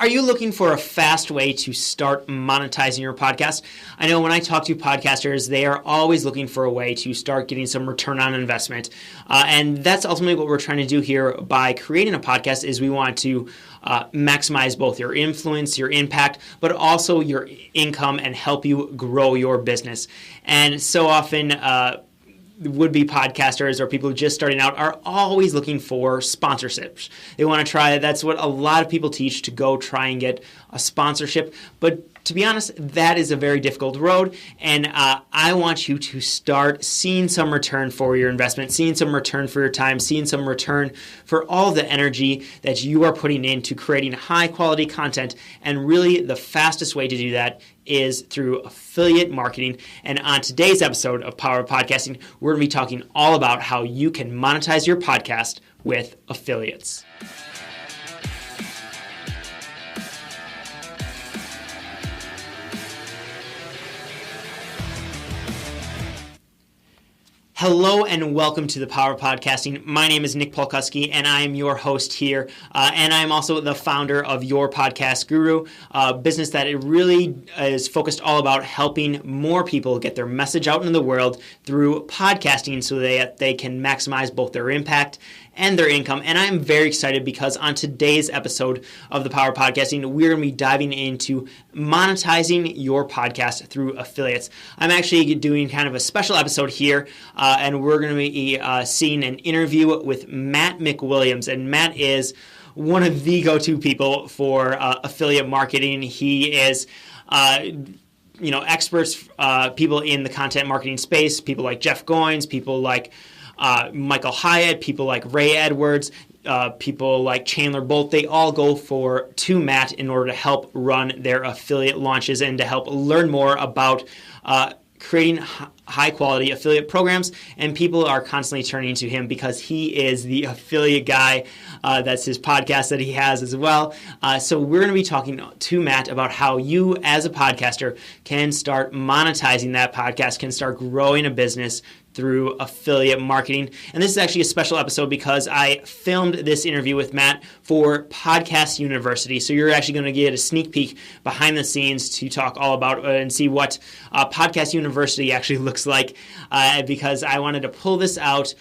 Are you looking for a fast way to start monetizing your podcast? I know when I talk to podcasters, they are always looking for a way to start getting some return on investment. And that's ultimately what we're trying to do here by creating a podcast is we want to maximize both your influence, your impact, but also your income and help you grow your business. And so often, would-be podcasters or people just starting out are always looking for sponsorships. They want to try, that's what a lot of people teach, to go try and get a sponsorship. But to be honest, that is a very difficult road, and I want you to start seeing some return for your investment, seeing some return for your time, seeing some return for all the energy that you are putting into creating high-quality content. And really, the fastest way to do that is through affiliate marketing. And on today's episode of Power of Podcasting, we're going to be talking all about how you can monetize your podcast with affiliates. Hello and welcome to the Power of Podcasting. My name is Nick Palkowski and I am your host here. And I'm also the founder of Your Podcast Guru, a business that it really is focused all about helping more people get their message out in the world through podcasting so that they can maximize both their impact and their income. And I'm very excited because on today's episode of the Power of Podcasting, we're going to be diving into monetizing your podcast through affiliates. I'm actually doing kind of a special episode here, and we're going to be seeing an interview with Matt McWilliams. And Matt is one of the go-to people for affiliate marketing. He is experts, people in the content marketing space, people like Jeff Goins, people like Michael Hyatt, people like Ray Edwards, people like Chandler Bolt. They all go to Matt in order to help run their affiliate launches and to help learn more about creating high quality affiliate programs. And people are constantly turning to him because he is the affiliate guy. That's his podcast that he has as well. So we're going to be talking to Matt about how you as a podcaster can start monetizing that podcast, can start growing a business through affiliate marketing. And this is actually a special episode because I filmed this interview with Matt for Podcast University. So you're actually going to get a sneak peek behind the scenes to talk all about and see what Podcast University actually looks like, because I wanted to pull this out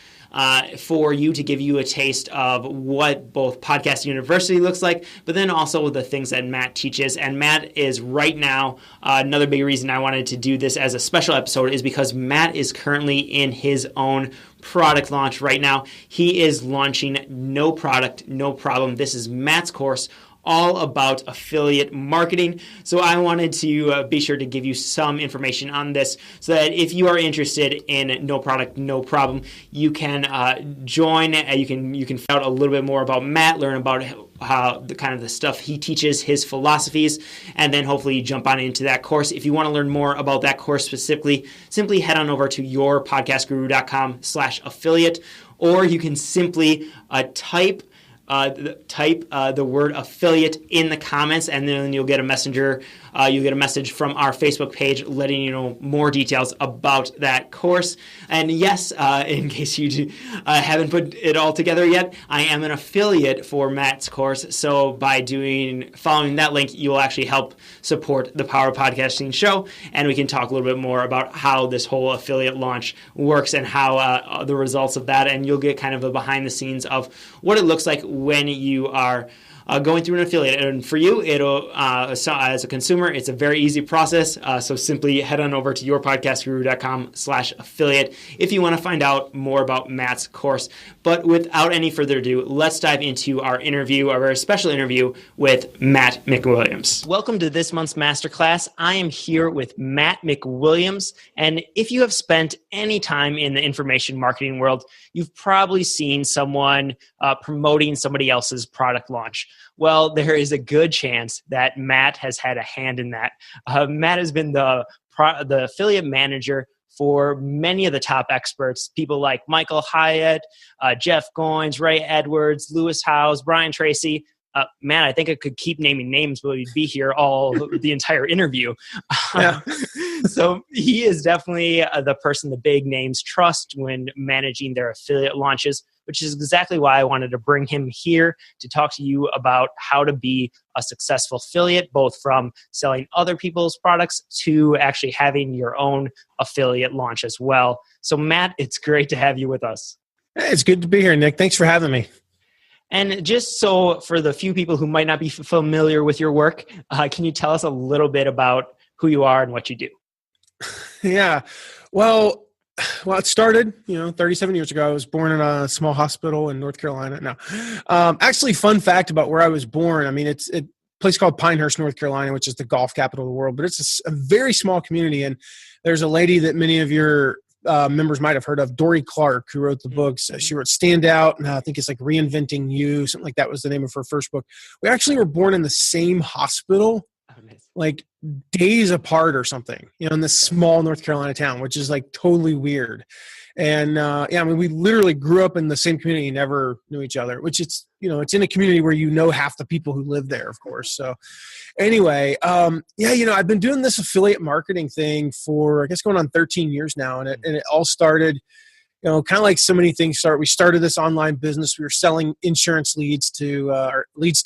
for you to give you a taste of what both Podcast University looks like, but then also the things that Matt teaches. And Matt is right now, another big reason I wanted to do this as a special episode is because Matt is currently in his own product launch right now. He is launching No Product, No Problem. This is Matt's course all about affiliate marketing. So I wanted to be sure to give you some information on this so that if you are interested in No Product, No Problem, you can join. You can find out a little bit more about Matt, learn about how the kind of the stuff he teaches, his philosophies, and then hopefully jump on into that course. If you want to learn more about that course specifically, simply head on over to yourpodcastguru.com/affiliate, or you can simply type the word affiliate in the comments, and then you'll get a messenger. You'll get a message from our Facebook page letting you know more details about that course. And yes, in case you haven't put it all together yet, I am an affiliate for Matt's course. So by following that link, you will actually help support the Power Podcasting show, and we can talk a little bit more about how this whole affiliate launch works and how the results of that. And you'll get kind of a behind the scenes of what it looks like when you are going through an affiliate. And for you, it'll as a consumer, it's a very easy process. So simply head on over to yourpodcastguru.com/affiliate if you want to find out more about Matt's course. But without any further ado, let's dive into our interview, our very special interview with Matt McWilliams. Welcome to this month's masterclass. I am here with Matt McWilliams. And if you have spent any time in the information marketing world, you've probably seen someone promoting somebody else's product launch. Well, there is a good chance that Matt has had a hand in that. Matt has been the affiliate manager for many of the top experts, people like Michael Hyatt, Jeff Goins, Ray Edwards, Lewis Howes, Brian Tracy. Man, I think I could keep naming names, but we'd be here all the entire interview. Yeah. So he is definitely the person the big names trust when managing their affiliate launches, which is exactly why I wanted to bring him here to talk to you about how to be a successful affiliate, both from selling other people's products to actually having your own affiliate launch as well. So Matt, it's great to have you with us. Hey, it's good to be here, Nick. Thanks for having me. And just so for the few people who might not be familiar with your work, can you tell us a little bit about who you are and what you do? Yeah. Well, it started, 37 years ago. I was born in a small hospital in North Carolina. No, actually, fun fact about where I was born. I mean, it's a place called Pinehurst, North Carolina, which is the golf capital of the world, but it's a very small community. And there's a lady that many of your members might have heard of, Dory Clark, who wrote the books. She wrote Stand Out, and I think it's like Reinventing You, something like that was the name of her first book. We actually were born in the same hospital, like days apart or something, in this small North Carolina town, which is like totally weird. And we literally grew up in the same community, never knew each other, which it's in a community where half the people who live there, of course. So anyway, I've been doing this affiliate marketing thing for, I guess, going on 13 years now. And it all started, kind of like so many things start. We started this online business. We were selling insurance leads to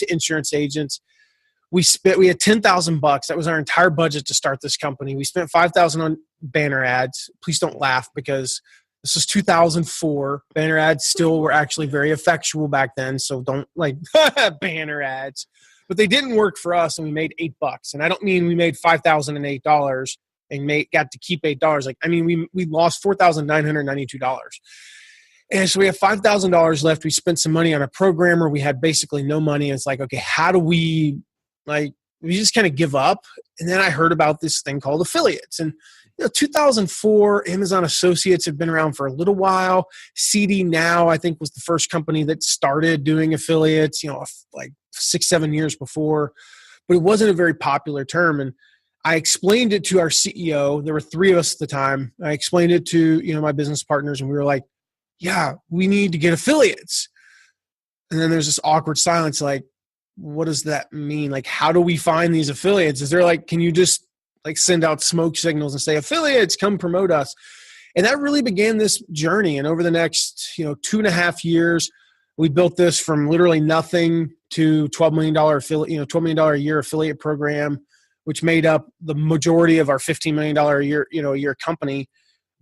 insurance agents. We had $10,000. That was our entire budget to start this company. We spent $5,000 on banner ads. Please don't laugh, because this was 2004. Banner ads still were actually very effectual back then. So don't like banner ads, but they didn't work for us. And we made $8. And I don't mean we made $5,008 and got to keep $8. Like, I mean, we lost $4,992. And so we have $5,000 left. We spent some money on a programmer. We had basically no money. It's like, okay, how do we just kind of give up? And then I heard about this thing called affiliates. And 2004, Amazon Associates had been around for a little while. CD Now, I think, was the first company that started doing affiliates, like 6-7 years before. But it wasn't a very popular term. And I explained it to our CEO. There were 3 of us at the time. I explained it to my business partners, and we were like, yeah, we need to get affiliates. And then there's this awkward silence, like, what does that mean? Like, how do we find these affiliates? Is there can you just send out smoke signals and say, affiliates, come promote us? And that really began this journey. And over the next, 2.5 years, we built this from literally nothing to $12 million affiliate, $12 million a year affiliate program, which made up the majority of our $15 million a year company.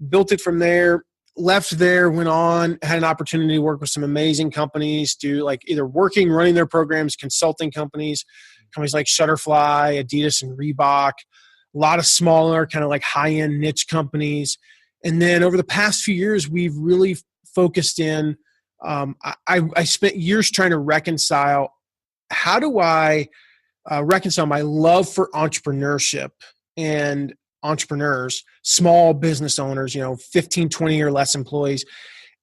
Built it from there. Left there, went on, had an opportunity to work with some amazing companies, do either running their programs, consulting companies like Shutterfly, Adidas, and Reebok, a lot of smaller kind of high-end niche companies. And then over the past few years, we've really focused in, I spent years trying to reconcile, how do I reconcile my love for entrepreneurship and entrepreneurs, small business owners, 15, 20 or less employees,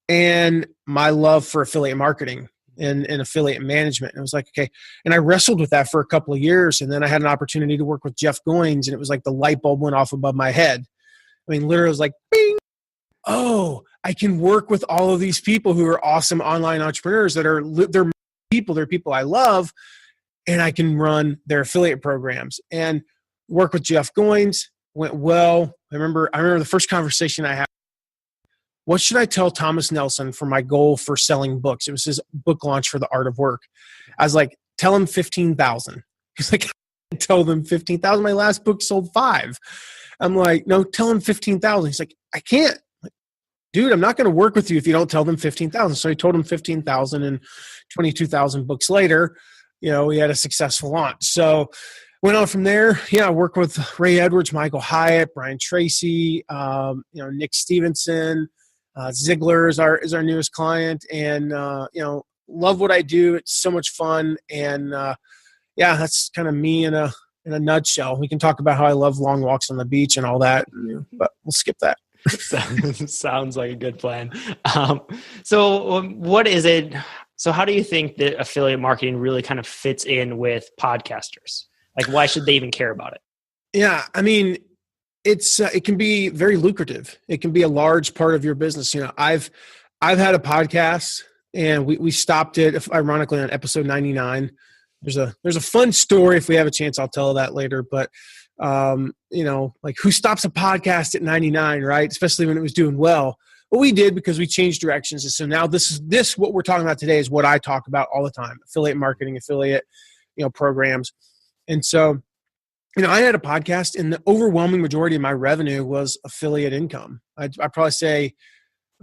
and my love for affiliate marketing and affiliate management. And it was like, okay. And I wrestled with that for a couple of years. And then I had an opportunity to work with Jeff Goins, and it was like the light bulb went off above my head. I mean, literally it was like, bing! Oh, I can work with all of these people who are awesome online entrepreneurs they're people I love, and I can run their affiliate programs and work with Jeff Goins. Went well. I remember the first conversation I had. What should I tell Thomas Nelson for my goal for selling books? It was his book launch for The Art of Work. I was like, tell him 15,000. He's like, tell them 15,000. My last book sold 5. I'm like, no, tell him 15,000. He's like, I can't. Like, dude, I'm not going to work with you if you don't tell them 15,000. So I told him 15,000, and 22,000 books later, we had a successful launch. So went on from there. Yeah, I worked with Ray Edwards, Michael Hyatt, Brian Tracy, Nick Stevenson, Ziegler is our newest client, and love what I do. It's so much fun, and that's kind of me in a nutshell. We can talk about how I love long walks on the beach and all that, but we'll skip that. Sounds like a good plan. So what is it? So how do you think that affiliate marketing really kind of fits in with podcasters? Why should they even care about it? Yeah, I mean, it can be very lucrative. It can be a large part of your business. I've had a podcast, and we stopped it, ironically, on episode 99. There's a fun story. If we have a chance, I'll tell that later. But Like who stops a podcast at 99, right? Especially when it was doing well. But we did because we changed directions. And so now this what we're talking about today is what I talk about all the time: affiliate marketing, affiliate, programs. And so, I had a podcast, and the overwhelming majority of my revenue was affiliate income. I'd probably say,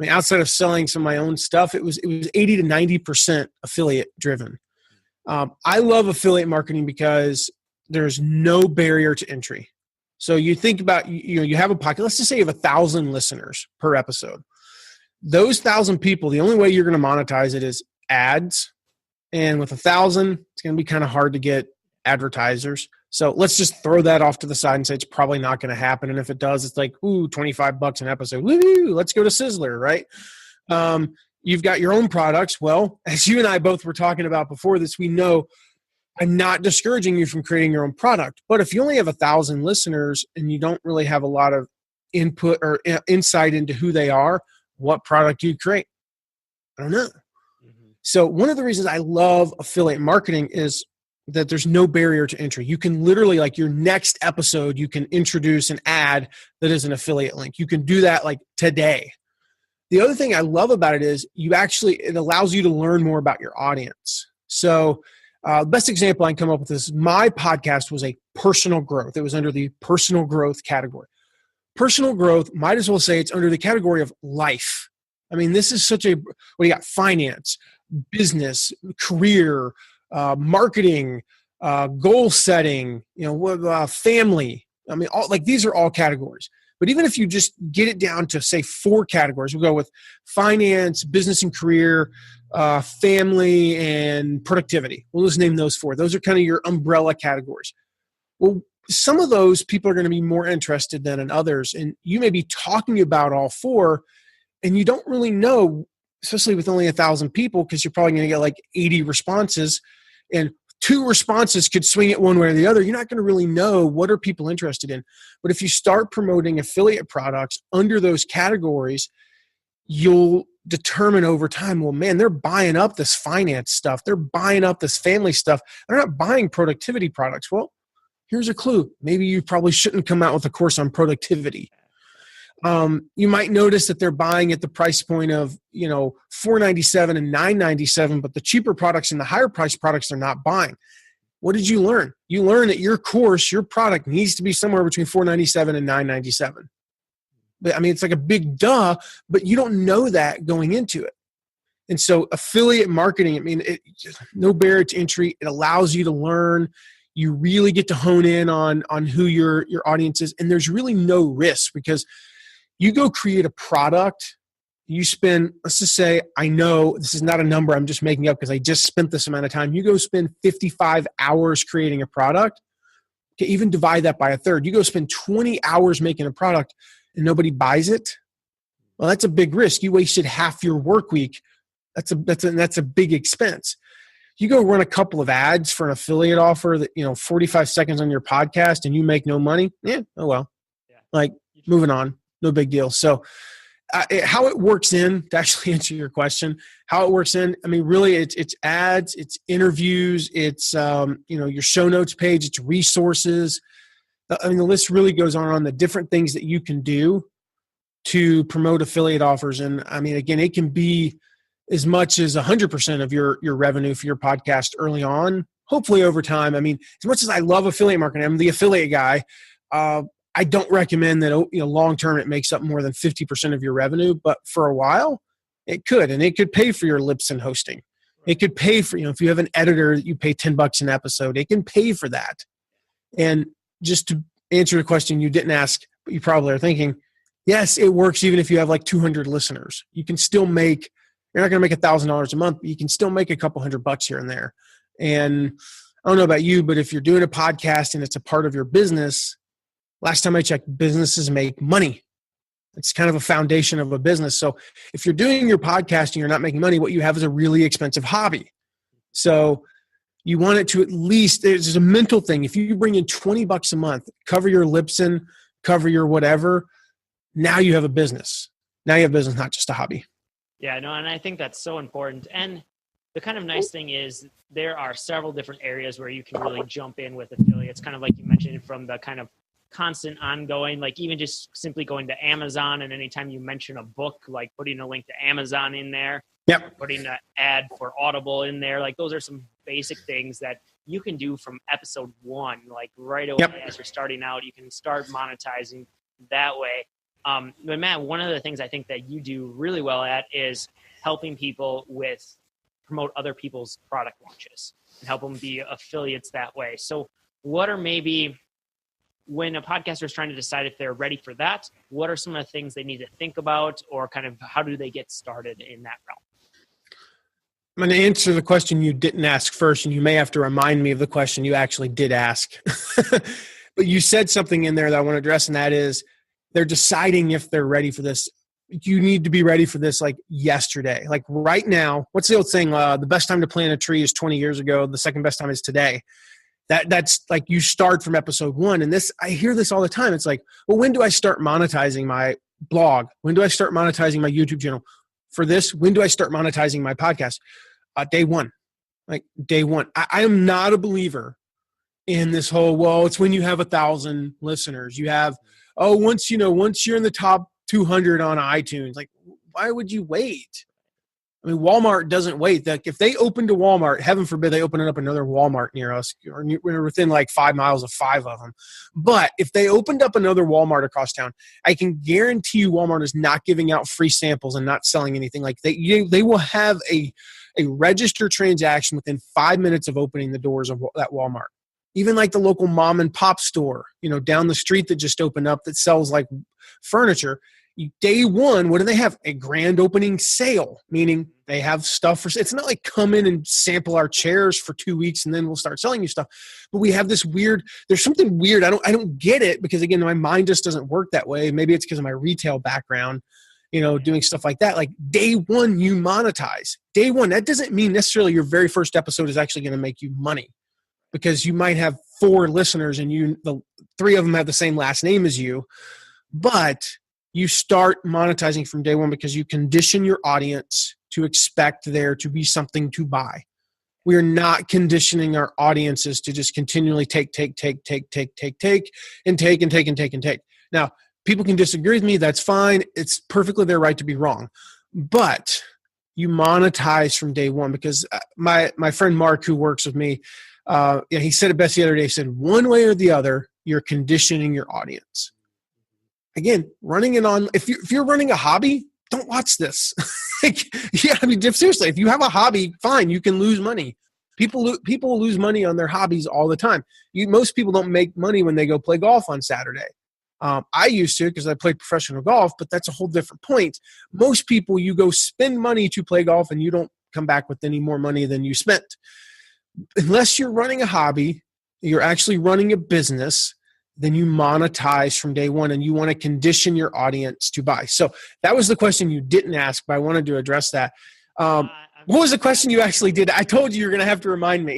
outside of selling some of my own stuff, it was 80 to 90% affiliate driven. I love affiliate marketing because there's no barrier to entry. So you think about, you have a podcast. Let's just say you have 1,000 listeners per episode. Those 1,000 people, the only way you're going to monetize it is ads. And with 1,000, it's going to be kind of hard to get advertisers. So let's just throw that off to the side and say it's probably not going to happen. And if it does, it's like, $25 an episode. Woo, let's go to Sizzler, right? You've got your own products. Well, as you and I both were talking about before this, we know I'm not discouraging you from creating your own product. But if you only have 1,000 listeners and you don't really have a lot of input or insight into who they are, what product do you create? I don't know. Mm-hmm. So one of the reasons I love affiliate marketing is that there's no barrier to entry. You can literally, like your next episode, you can introduce an ad that is an affiliate link. You can do that like today. The other thing I love about it is it allows you to learn more about your audience. So the best example I can come up with is my podcast was a personal growth. It was under the personal growth category. Personal growth, might as well say it's under the category of life. This is what you got: finance, business, career, marketing, goal setting, family. These are all categories. But even if you just get it down to, say, 4 categories, we'll go with finance, business and career, family, and productivity. We'll just name those 4. Those are kind of your umbrella categories. Well, some of those people are going to be more interested than in others. And you may be talking about all 4, and you don't really know, especially with only 1,000 people, because you're probably going to get like 80 responses, and 2 responses could swing it one way or the other. You're not going to really know what are people interested in. But if you start promoting affiliate products under those categories, you'll determine over time, well, man, they're buying up this finance stuff. They're buying up this family stuff. They're not buying productivity products. Well, here's a clue. Maybe you probably shouldn't come out with a course on productivity. You might notice that they're buying at the price point of, $497 and $997, but the cheaper products and the higher price products they're not buying. What did you learn? You learned that your course, your product needs to be somewhere between $497 and $997. But it's like a big duh, but you don't know that going into it. And so affiliate marketing, no barrier to entry. It allows you to learn. You really get to hone in on who your audience is. And there's really no risk, because you go create a product, you spend, let's just say, I know this is not a number I'm just making up because I just spent this amount of time. You go spend 55 hours creating a product. Okay, even divide that by a third. You go spend 20 hours making a product and nobody buys it. Well, that's a big risk. You wasted half your work week. That's a big expense. You go run a couple of ads for an affiliate offer that, 45 seconds on your podcast, and you make no money. Yeah, oh well. Yeah. Moving on. No big deal. So how it works in, to actually answer your question, how it works in, really it's ads, it's interviews, it's, your show notes page, it's resources. The list really goes on the different things that you can do to promote affiliate offers. And again, it can be as much as 100% of your revenue for your podcast early on, hopefully over time. As much as I love affiliate marketing, I'm the affiliate guy. I don't recommend that, long-term it makes up more than 50% of your revenue, but for a while it could, and it could pay for your Libsyn hosting. It could pay for, if you have an editor that you pay $10 an episode, it can pay for that. And just to answer the question you didn't ask, but you probably are thinking, yes, it works even if you have like 200 listeners. You can still make, you're not going to make $1,000 a month, but you can still make a couple $100 here and there. And I don't know about you, but if you're doing a podcast and it's a part of your business, last time I checked, businesses make money. It's kind of a foundation of a business. So if you're doing your podcast and you're not making money, what you have is a really expensive hobby. So you want it to at least, there's a mental thing. If you bring in $20 a month, cover your Libsyn, cover your whatever, now you have a business. Now you have business, not just a hobby. Yeah, no, and I think that's so important. And the kind of nice thing is there are several different areas where you can really jump in with affiliates, kind of like you mentioned, from the kind of constant ongoing, like even just simply going to Amazon, and anytime you mention a book, like putting a link to Amazon in there, putting an ad for Audible in there, like those are some basic things that you can do from episode 1, like right away as you're starting out. You can start monetizing that way. But Matt, one of the things I think that you do really well at is helping people promote other people's product launches and help them be affiliates that way. So what are maybe, when a podcaster is trying to decide if they're ready for that, what are some of the things they need to think about, or kind of how do they get started in that realm? I'm going to answer the question you didn't ask first, and you may have to remind me of the question you actually did ask. But you said something in there that I want to address, and that is they're deciding if they're ready for this. You need to be ready for this like yesterday. Like right now, what's the old saying? The best time to plant a tree is 20 years ago. The second best time is today. That's like you start from episode 1. And this, I hear this all the time. It's like, well, when do I start monetizing my blog? When do I start monetizing my YouTube channel? For this, when do I start monetizing my podcast? Day one. Like day one. I am not a believer in this whole, well, it's when you have 1,000 listeners. You have, once you're in the top 200 on iTunes, like why would you wait? I mean, Walmart doesn't wait. Like if they opened a Walmart, heaven forbid they open up another Walmart near us, or we're within like 5 miles of 5 of them. But if they opened up another Walmart across town, I can guarantee you Walmart is not giving out free samples and not selling anything. Like they will have a registered transaction within 5 minutes of opening the doors of that Walmart. Even like the local mom and pop store, down the street that just opened up that sells like furniture. Day one, what do they have? A grand opening sale, meaning they have stuff for, it's not like come in and sample our chairs for 2 weeks and then we'll start selling you stuff. But we have this there's something weird. I don't get it because again, my mind just doesn't work that way. Maybe it's because of my retail background, doing stuff like that. Like day one, you monetize. Day one, that doesn't mean necessarily your very first episode is actually going to make you money, because you might have 4 listeners and the 3 of them have the same last name as you, but you start monetizing from day one because you condition your audience to expect there to be something to buy. We are not conditioning our audiences to just continually take. Now, people can disagree with me. That's fine. It's perfectly their right to be wrong. But you monetize from day one because my friend Mark, who works with me, he said it best the other day. He said, one way or the other, you're conditioning your audience. Again, if you're running a hobby, don't watch this. Seriously, if you have a hobby, fine, you can lose money. People lose money on their hobbies all the time. Most people don't make money when they go play golf on Saturday. I used to because I played professional golf, but that's a whole different point. Most people, you go spend money to play golf and you don't come back with any more money than you spent. Unless you're running a hobby, you're actually running a business, then you monetize from day one and you want to condition your audience to buy. So that was the question you didn't ask, but I wanted to address that. What was the question you actually did? I told you you're going to have to remind me.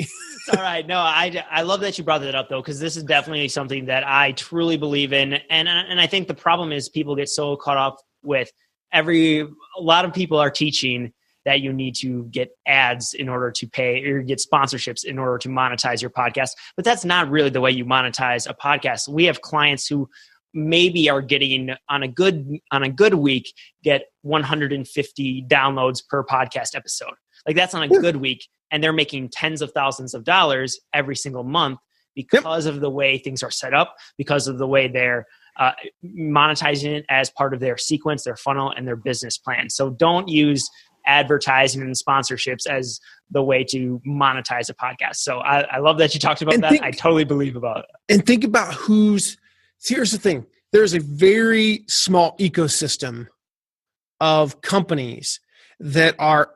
It's all right. No, I love that you brought that up though, because this is definitely something that I truly believe in. And I think the problem is people get so caught up with a lot of people are teaching that you need to get ads in order to pay or get sponsorships in order to monetize your podcast. But that's not really the way you monetize a podcast. We have clients who maybe are getting on a good week, get 150 downloads per podcast episode. Like that's on a good week. And they're making tens of thousands of dollars every single month because of the way things are set up, because of the way they're monetizing it as part of their sequence, their funnel, and their business plan. So don't use advertising and sponsorships as the way to monetize a podcast. So I love that you talked about that. I totally believe about it. And think about here's the thing. There's a very small ecosystem of companies that are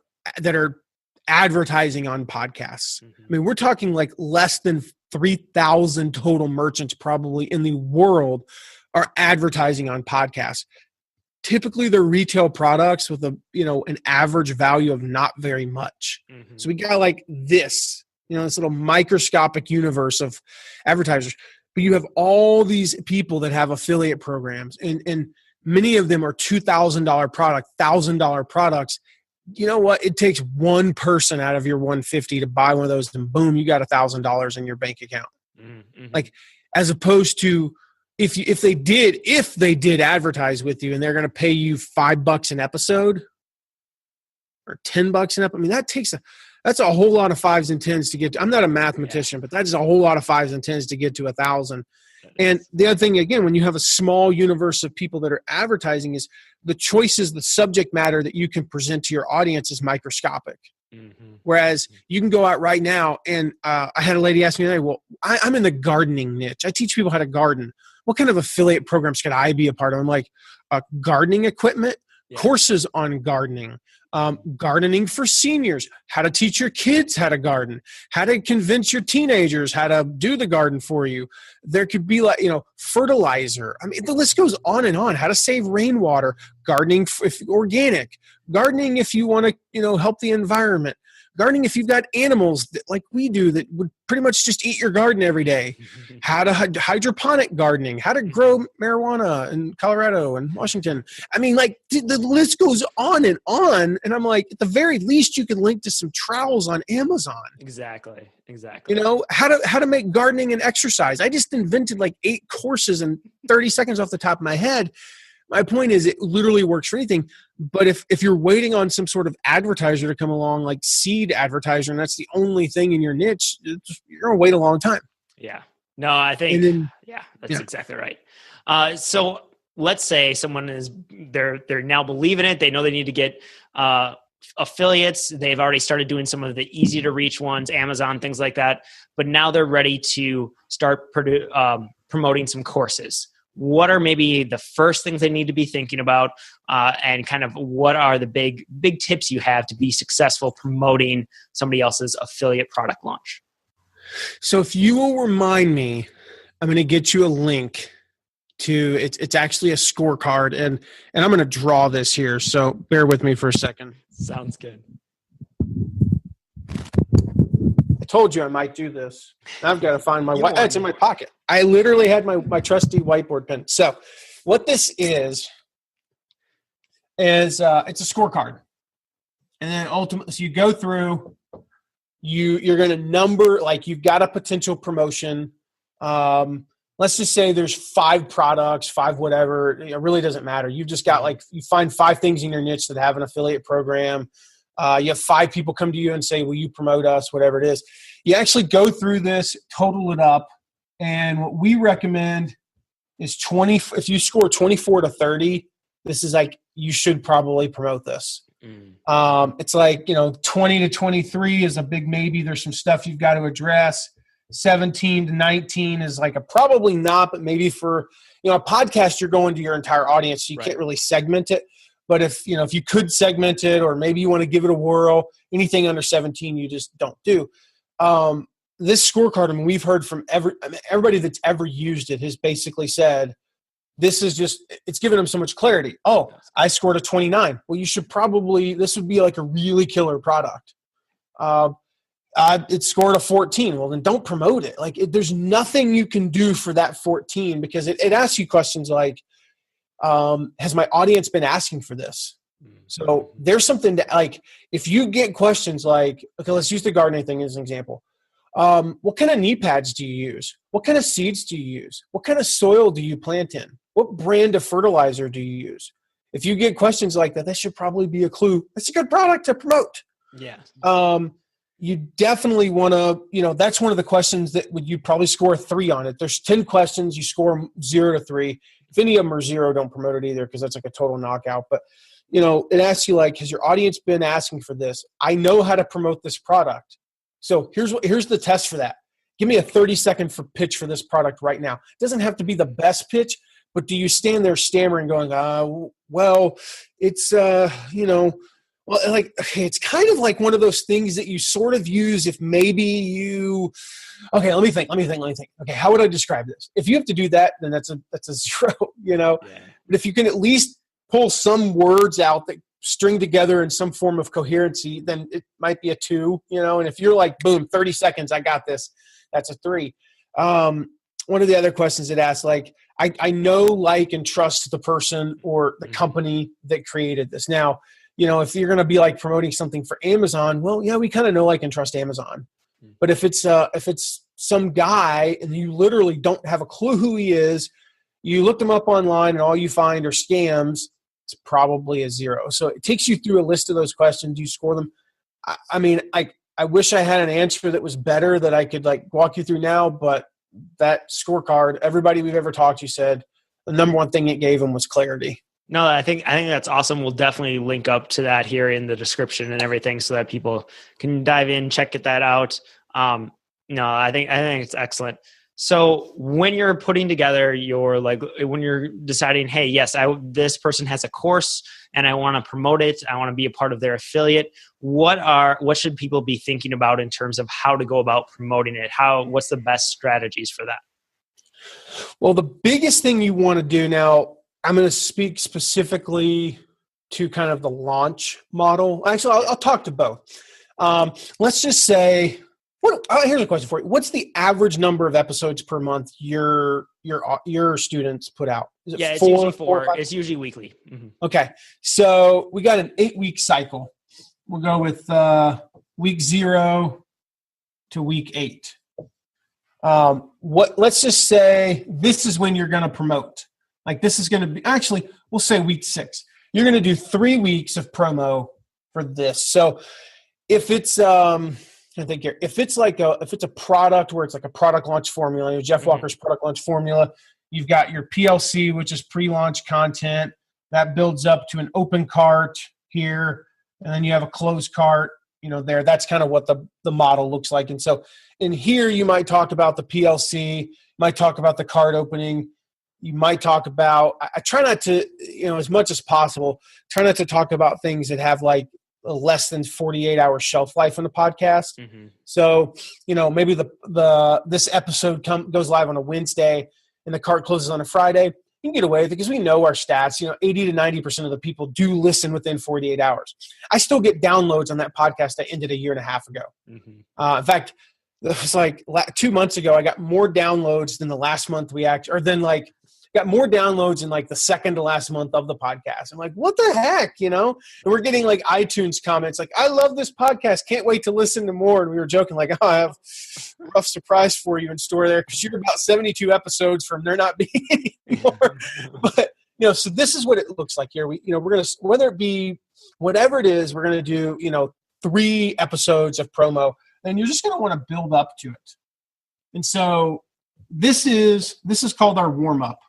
advertising on podcasts. Mm-hmm. I mean, we're talking like less than 3,000 total merchants probably in the world are advertising on podcasts. Typically they're retail products with an average value of not very much. Mm-hmm. So we got like this little microscopic universe of advertisers, but you have all these people that have affiliate programs and many of them are $2,000 product, $1,000 products. You know what? It takes one person out of your 150 to buy one of those and boom, you got $1,000 in your bank account. Mm-hmm. Like as opposed to if they did advertise with you and they're going to pay you $5 an episode or $10 an episode, I mean, that's a whole lot of 5s and 10s to get to. I'm not a mathematician, but that is a whole lot of 5s and 10s to get to 1,000. And the other thing, again, when you have a small universe of people that are advertising, is the choices, the subject matter that you can present to your audience is microscopic. Mm-hmm. Whereas you can go out right now, and I had a lady ask me today, well, I'm in the gardening niche. I teach people how to garden. What kind of affiliate programs could I be a part of? I'm like, gardening equipment, courses on gardening, gardening for seniors, how to teach your kids how to garden, how to convince your teenagers how to do the garden for you. There could be fertilizer. I mean, the list goes on and on. How to save rainwater, gardening if organic, gardening if you want to, help the environment, gardening if you've got animals that, like we do, that would pretty much just eat your garden every day, how to hydroponic gardening, how to grow marijuana in Colorado and Washington. I mean, the list goes on. And I'm like, at the very least, you can link to some trowels on Amazon. Exactly. How to make gardening and exercise. I just invented 8 courses in 30 seconds off the top of my head. My point is, it literally works for anything. But if you're waiting on some sort of advertiser to come along, like seed advertiser, and that's the only thing in your niche, you're going to wait a long time. Yeah. No, I think, that's exactly right. So let's say someone they're now believing it. They know they need to get affiliates. They've already started doing some of the easy to reach ones, Amazon, things like that. But now they're ready to start promoting some courses. What are maybe the first things they need to be thinking about, and kind of what are the big tips you have to be successful promoting somebody else's affiliate product launch? So if you will remind me, I'm going to get you a link to it's actually a scorecard, and I'm going to draw this here. So bear with me for a second. Sounds good. I told you I might do this. I've got to find my it's in my pocket. I literally had my trusty whiteboard pen. So what this is it's a scorecard. And then ultimately, so you go through, you're going to number, you've got a potential promotion. Let's just say there's 5 products, 5 whatever. It really doesn't matter. You've just got you find 5 things in your niche that have an affiliate program. You have 5 people come to you and say, will you promote us, whatever it is. You actually go through this, total it up. And what we recommend is 20. If you score 24 to 30, this is you should probably promote this. It's 20 to 23 is a big maybe. There's some stuff you've got to address. 17 to 19 is a probably not, but maybe for, a podcast, you're going to your entire audience. So you can't really segment it. But if you could segment it, or maybe you want to give it a whirl, anything under 17, you just don't do. This scorecard, we've heard from everybody that's ever used it has basically said, it's given them so much clarity. Oh, I scored a 29. Well, you should this would be a really killer product. It scored a 14. Well, then don't promote it. There's nothing you can do for that 14, because it asks you questions like, has my audience been asking for this? So there's something that, if you get questions like, okay, let's use the gardening thing as an example. What kind of knee pads do you use? What kind of seeds do you use? What kind of soil do you plant in? What brand of fertilizer do you use? If you get questions like that should probably be a clue. That's a good product to promote. Yeah. You definitely want to, that's one of the questions that you probably score a 3 on it. There's 10 questions, you score 0 to 3. If any of them are 0, don't promote it either, because that's a total knockout. But, it asks you has your audience been asking for this? I know how to promote this product. So here's the test for that. Give me a 30-second pitch for this product right now. It doesn't have to be the best pitch, but do you stand there stammering going, well, it's, it's kind of like one of those things that you sort of use if maybe you, okay, let me think. Okay, how would I describe this? If you have to do that, then that's a 0, Yeah. But if you can at least pull some words out that string together in some form of coherency, then it might be a 2, and if you're boom, 30 seconds, I got this, that's a 3. One of the other questions it asks, I know, and trust the person or the company that created this. Now, if you're going to be promoting something for Amazon, well, yeah, we kind of know, and trust Amazon. But if it's some guy and you literally don't have a clue who he is, You look them up online and all you find are scams, it's probably a 0. So it takes you through a list of those questions. You score them. I mean, I wish I had an answer that was better that I could like walk you through now, but that scorecard, everybody we've ever talked to said the number one thing it gave them was clarity. No, I think that's awesome. We'll definitely link up to that here in the description and everything so that people can dive in, check that out. No, I think it's excellent. So when you're putting together when you're deciding, hey, yes, this person has a course and I want to promote it, I want to be a part of their affiliate. What should people be thinking about in terms of how to go about promoting it? What's the best strategies for that? Well, the biggest thing you want to do now, I'm going to speak specifically to kind of the launch model. Actually, I'll talk to both. Let's just say, here's a question for you. What's the average number of episodes per month your students put out? Is it it's 4, usually 4, 5? It's usually weekly. Mm-hmm. Okay. So we got an 8-week cycle. We'll go with week 0 to week 8. Let's just say this is when you're going to promote. Like this is going to be, actually, we'll say week 6. You're going to do 3 weeks of promo for this. So if it's, if it's a product where it's like a product launch formula, Jeff Walker's product launch formula, you've got your PLC, which is pre-launch content that builds up to an open cart here. And then you have a closed cart, there. That's kind of what the model looks like. And so in here, you might talk about the PLC, you might talk about the cart opening. You might talk about, I try not to, as much as possible, try not to talk about things that have like a less than 48-hour shelf life on the podcast. Mm-hmm. So, maybe this episode goes live on a Wednesday and the cart closes on a Friday. You can get away with it because we know our stats, 80 to 90% of the people do listen within 48 hours. I still get downloads on that podcast that ended a year and a half ago. Mm-hmm. In fact, it was like 2 months ago, I got more downloads than the last month got more downloads in like the second to last month of the podcast. I'm like, what the heck, And we're getting like iTunes comments like, I love this podcast. Can't wait to listen to more. And we were joking like, I have a rough surprise for you in store there because you're about 72 episodes from there not being anymore. But, so this is what it looks like here. We're going to, whether it be whatever it is, we're going to do, 3 episodes of promo, and you're just going to want to build up to it. And so this is called our warm up.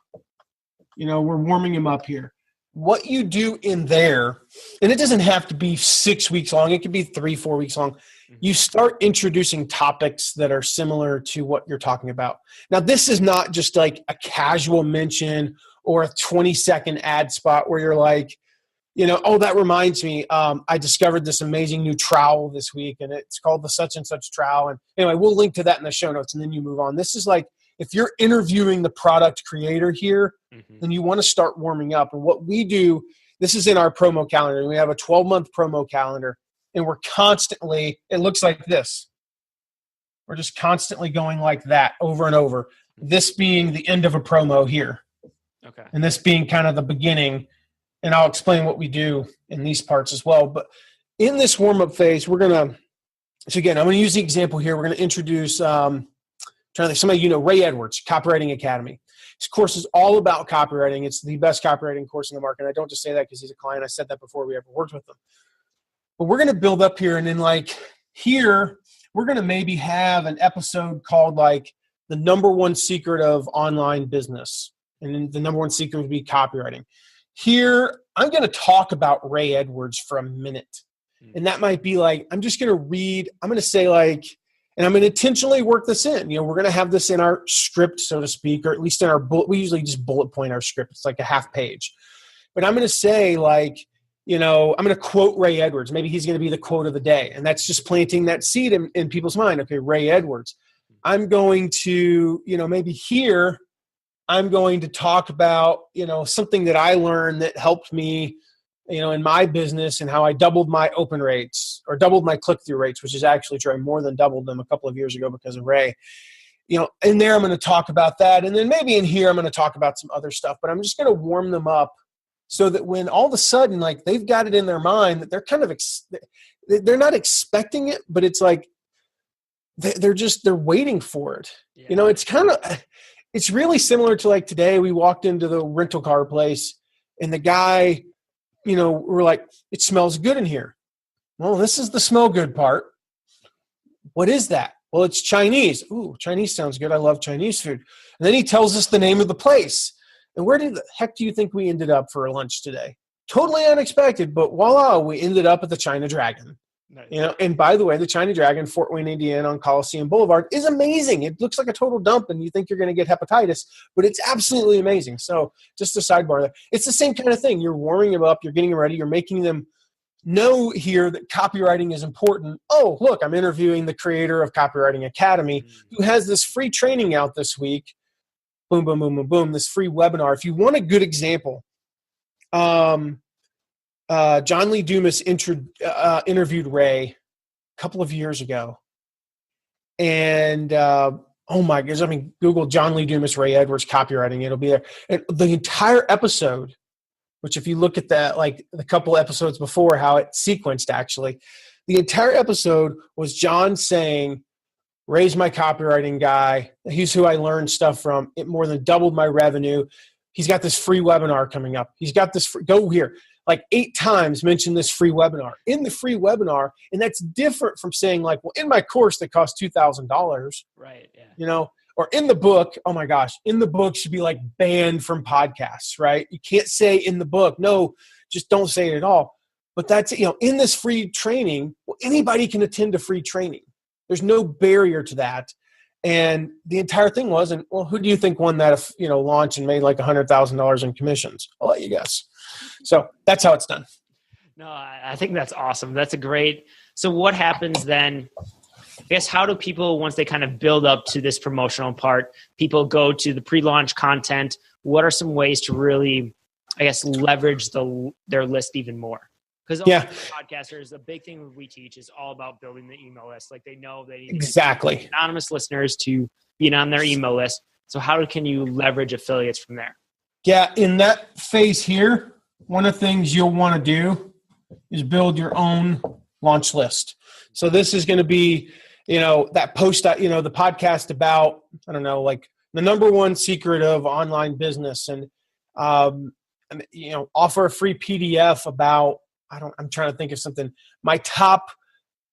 We're warming him up here. What you do in there, and it doesn't have to be 6 weeks long. It could be 3-4 weeks long. You start introducing topics that are similar to what you're talking about. Now, this is not just like a casual mention or a 20-second ad spot where you're like, oh, that reminds me, I discovered this amazing new trowel this week, and it's called the such and such trowel. And anyway, we'll link to that in the show notes, and then you move on. This is like, if you're interviewing the product creator here, then you want to start warming up. And what we do, this is in our promo calendar. We have a 12-month promo calendar, and we're constantly, it looks like this. We're just constantly going like that over and over. This being the end of a promo here. Okay. And this being kind of the beginning. And I'll explain what we do in these parts as well. But in this warm-up phase, we're going to, so again, I'm going to use the example here. We're going to introduce, somebody Ray Edwards, Copywriting Academy. His course is all about copywriting. It's the best copywriting course in the market. And I don't just say that because he's a client. I said that before we ever worked with him. But we're going to build up here. And then like here, we're going to maybe have an episode called like the number one secret of online business. And then the number one secret would be copywriting. Here, I'm going to talk about Ray Edwards for a minute. And that might be like, I'm just going to read, I'm going to say like, and I'm going to intentionally work this in. We're going to have this in our script, so to speak, or at least in our bullet. We usually just bullet point our script. It's like a half page. But I'm going to say like, I'm going to quote Ray Edwards. Maybe he's going to be the quote of the day. And that's just planting that seed in people's mind. Okay, Ray Edwards. I'm going to, maybe here, I'm going to talk about, something that I learned that helped me, in my business and how I doubled my open rates or doubled my click-through rates, which is actually true. I more than doubled them a couple of years ago because of Ray. In there, I'm going to talk about that. And then maybe in here, I'm going to talk about some other stuff, but I'm just going to warm them up so that when all of a sudden, like they've got it in their mind that they're kind of, they're not expecting it, but it's like, they're waiting for it. Yeah. It's kind of, it's really similar to like today we walked into the rental car place and the guy, we're like, it smells good in here. Well, this is the smell good part. What is that? Well, it's Chinese. Ooh, Chinese sounds good. I love Chinese food. And then he tells us the name of the place. And where the heck do you think we ended up for lunch today? Totally unexpected, but voila, we ended up at the China Dragon. Nice. And by the way, the China Dragon, Fort Wayne, Indiana on Coliseum Boulevard is amazing. It looks like a total dump and you think you're going to get hepatitis, but it's absolutely amazing. So just a sidebar there. It's the same kind of thing. You're warming them up. You're getting them ready. You're making them know here that copywriting is important. Oh, look, I'm interviewing the creator of Copywriting Academy who has this free training out this week. Boom, boom, boom, boom, boom. This free webinar. If you want a good example, John Lee Dumas interviewed Ray a couple of years ago. And oh my goodness, I mean, Google John Lee Dumas, Ray Edwards, copywriting. It'll be there. And the entire episode, which if you look at that, like the couple episodes before, how it sequenced actually, the entire episode was John saying, Ray's my copywriting guy. He's who I learned stuff from. It more than doubled my revenue. He's got this free webinar coming up. He's got this go here. Like 8 times mention this free webinar. In the free webinar, and that's different from saying like, well, in my course that costs $2,000. Right, yeah. Or in the book, oh my gosh, in the book should be like banned from podcasts, right? You can't say in the book. No, just don't say it at all. But that's, in this free training, well, anybody can attend a free training. There's no barrier to that. And the entire thing was, and well, who do you think won that, launch and made like $100,000 in commissions? I'll let you guess. So that's how it's done. No, I think that's awesome. That's a great, so what happens then? I guess, how do people, once they kind of build up to this promotional part, people go to the pre-launch content? What are some ways to really, I guess, leverage their list even more? Because podcasters, the big thing we teach is all about building the email list. Like they know they need exactly anonymous listeners to be on their email list. So how can you leverage affiliates from there? Yeah, in that phase here, one of the things you'll want to do is build your own launch list. So this is going to be, that post, the podcast about, I don't know, like the number one secret of online business and offer a free PDF about, I'm trying to think of something, my top